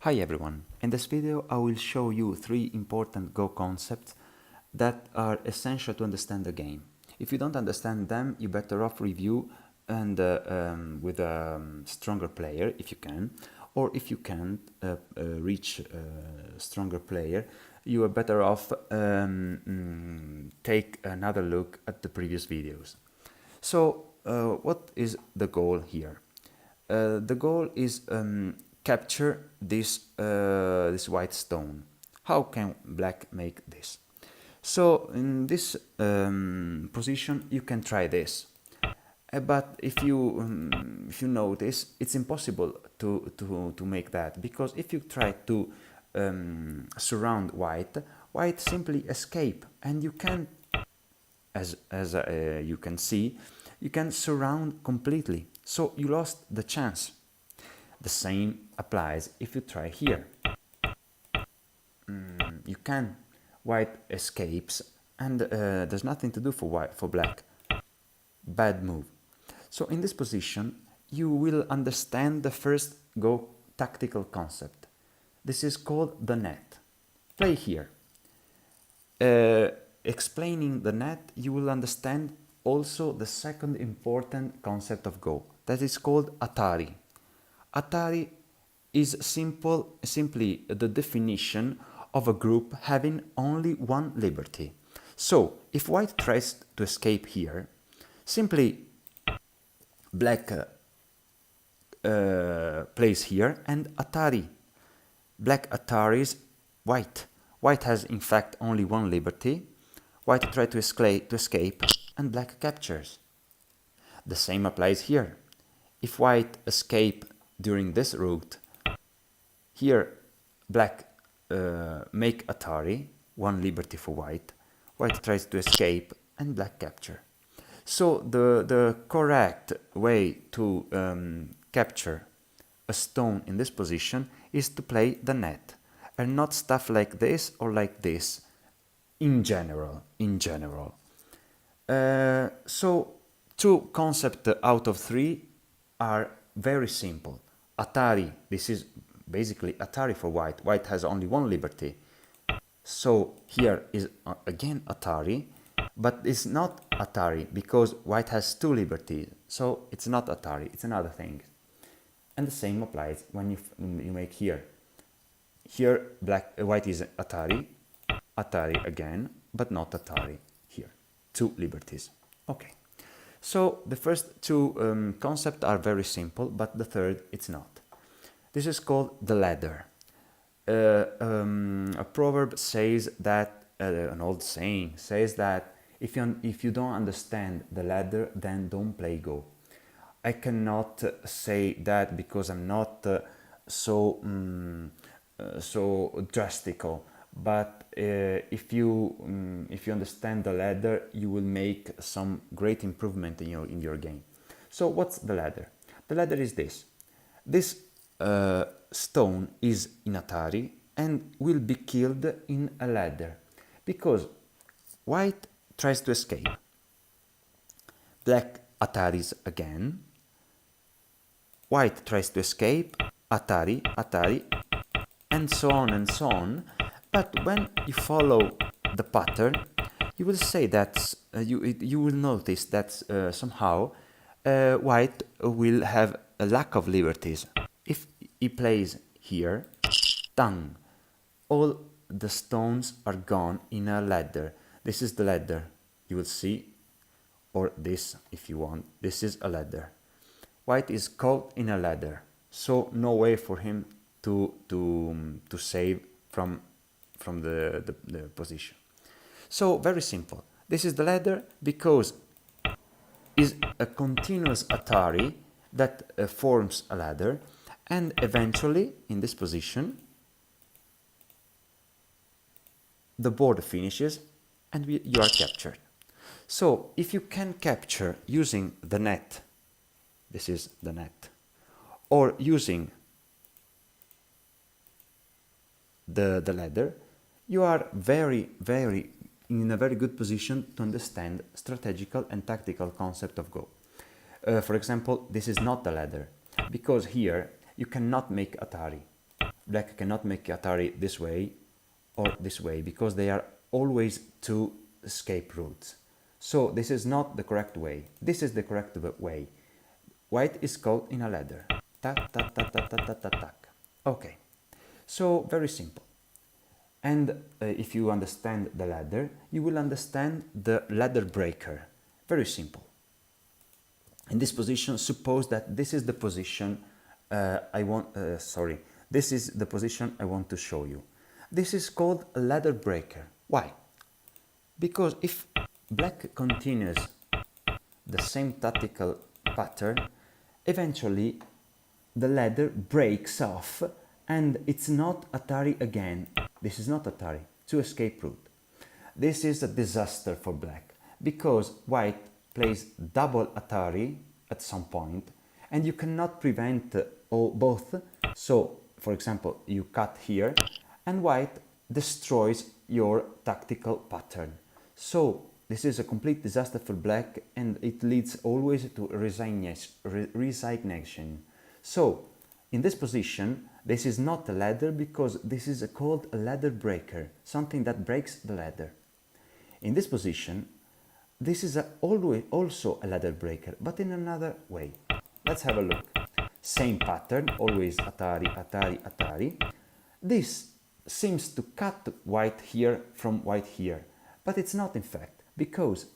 Hi everyone, in this video I will show you three important Go concepts that are essential to understand the game. If you don't understand them, you better off review and with a stronger player if you can, or if you can't reach a stronger player, you are better off take another look at the previous videos. So what is the goal here? The goal is capture this white stone. How can black make this? So in this position you can try this. But if you notice, it's impossible to make that, because if you try to surround white simply escape, and you can, as you can see, you can surround completely, so you lost the chance. The same applies if you try here. You can, white escapes, and there's nothing to do for black. Bad move. So in this position you will understand the first Go tactical concept. This is called the net. Play here. Explaining the net, you will understand also the second important concept of Go, that is called Atari. Atari is simply the definition of a group having only one liberty. So if white tries to escape here, simply black plays here, and Atari. Black Ataris white. White has in fact only one liberty. White tries to escape, and black captures. The same applies here. If white escape during this route, here black make Atari, one liberty for white. White tries to escape, and black capture. So the correct way to capture a stone in this position is to play the net, and not stuff like this or like this in general. So two concepts out of three are very simple. Atari, this is basically Atari for white. White has only one liberty. So here is again Atari, but it's not Atari because white has two liberties. So it's not Atari, it's another thing. And the same applies when you make here. Here white is Atari, Atari again, but not Atari here. Two liberties. Okay. So the first two concepts are very simple, but the third it's not. This is called the ladder. A proverb says that, an old saying says that if you don't understand the ladder, then don't play Go. I cannot say that because I'm not so drastical. But if you understand the ladder, you will make some great improvement in your game. So what's the ladder? The ladder is this. This stone is in Atari and will be killed in a ladder, because white tries to escape. Black Ataris again. White tries to escape, Atari, and so on and so on. But when you follow the pattern, you will say that you will notice that somehow white will have a lack of liberties. If he plays here, done, all the stones are gone in a ladder. This is the ladder, you will see, or this if you want. This is a ladder. White is caught in a ladder, so no way for him to save from the position. So very simple. This is the ladder because is a continuous Atari that forms a ladder, and eventually in this position the board finishes and you are captured. So if you can capture using the net, this is the net, or using the ladder, you are in a very good position to understand strategical and tactical concept of Go. For example, this is not the ladder, because here you cannot make Atari. black cannot make Atari this way or this way because they are always two escape routes. So this is not the correct way. This is the correct way. White is caught in a ladder. Tack, tack, tack, tack, tack, tack, tack, tack. Okay, so very simple. And if you understand the ladder, you will understand the ladder breaker. Very simple. In this position, suppose that this is the position this is the position I want to show you. This is called a ladder breaker. Why? Because if black continues the same tactical pattern, eventually the ladder breaks off and it's not Atari again. This is not Atari, it's an escape route. This is a disaster for black because white plays double Atari at some point and you cannot prevent both. So, for example, you cut here and white destroys your tactical pattern. So this is a complete disaster for black and it leads always to resignation. So in this position, this is not a ladder because this is called a ladder breaker, something that breaks the ladder. In this position, this is always also a ladder breaker, but in another way. Let's have a look. Same pattern, always Atari, Atari, Atari. This seems to cut white here from white here, but it's not in fact, because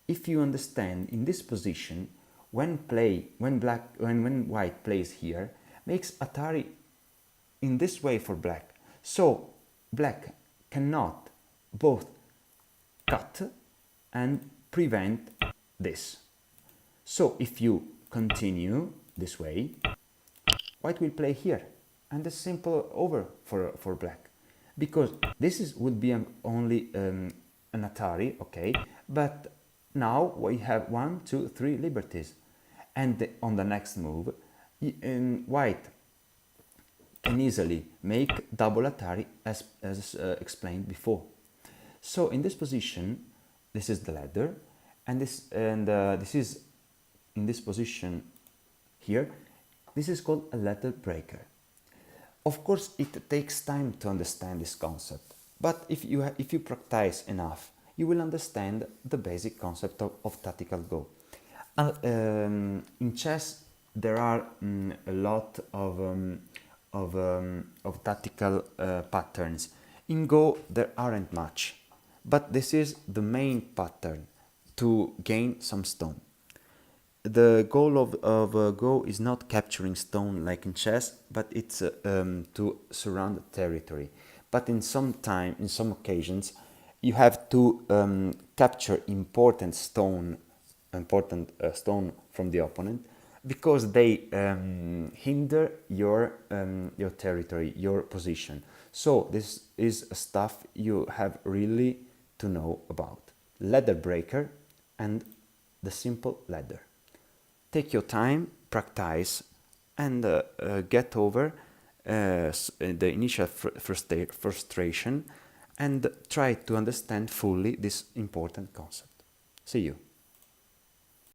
if you understand in this position, when white plays here, makes Atari in this way for black. So black cannot both cut and prevent this. So if you continue this way, white will play here and it's simple over for black, because this would be only an Atari, okay, but now we have 1, 2, 3 liberties, and on the next move white can easily make double Atari as explained before. So in this position, this is the ladder, and this is in this position here. This is called a ladder breaker. Of course, it takes time to understand this concept, but if you practice enough, you will understand the basic concept of tactical Go. In chess, there are a lot of tactical patterns. In Go, there aren't much, but this is the main pattern to gain some stone. The goal of Go is not capturing stone like in chess, but it's to surround territory. But in some occasions, you have to capture important stone from the opponent, because they hinder your territory, your position. So this is stuff you have really to know about. Ladder breaker and the simple ladder. Take your time, practice, and get over the initial frustration and try to understand fully this important concept. See you.